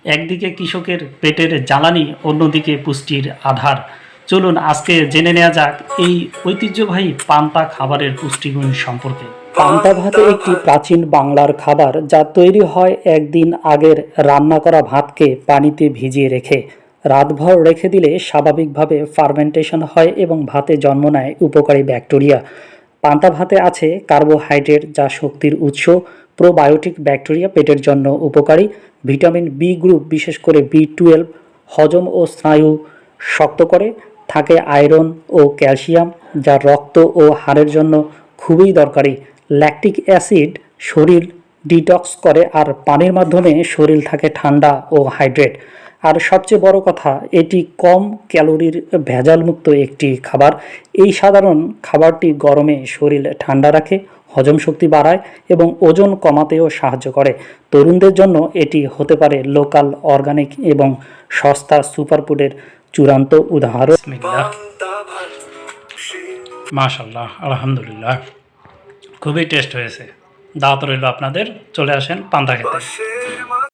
একদিকে কৃষকের পেটের জ্বালানি, অন্যদিকে পুষ্টির আধার। চলুন আজকে জেনে নেওয়া যাক এই ঐতিহ্যবাহী পান্তা খাবারের পুষ্টিগুণ সম্পর্কে। পান্তা ভাত একটি প্রাচীন বাংলার খাবার যা তৈরি হয় একদিন আগের রান্না করা ভাতকে পানিতে ভিজিয়ে রেখে। রাতভর রেখে দিলে স্বাভাবিকভাবে ফার্মেন্টেশন হয় এবং ভাতে জন্ম নেয় উপকারী ব্যাকটেরিয়া। পান্তা ভাতে আছে কার্বোহাইড্রেট যা শক্তির উৎস, প্রোবায়োটিক ব্যাকটেরিয়া পেটের জন্য উপকারী, ভিটামিন বি গ্রুপ বিশেষ করে বি12 হজম ও স্নায়ু শক্ত করে, থাকে আয়রন ও ক্যালসিয়াম যা রক্ত ও হাড়ের জন্য খুবই দরকারি, ল্যাকটিক অ্যাসিড শরীর ডিটক্স করে আর পানির মাধ্যমে শরীর থাকে ঠান্ডা ও হাইড্রেট। আর সবচেয়ে বড় কথা, এটি কম ক্যালোরির ভেজালমুক্ত একটি খাবার। এই সাধারণ খাবারটি গরমে শরীর ঠান্ডা রাখে, হজম শক্তি বাড়ায় এবং ওজন কমাতেও সাহায্য করে। তরুণদের জন্য এটি হতে পারে লোকাল, অর্গানিক এবং সস্তা সুপারফুডের চূড়ান্ত উদাহরণ। মাশাআল্লাহ, আলহামদুলিল্লাহ, খুবই টেস্ট হয়েছে। দাওয়াত রইল আপনাদের, চলে আসেন পান্তা খেতে।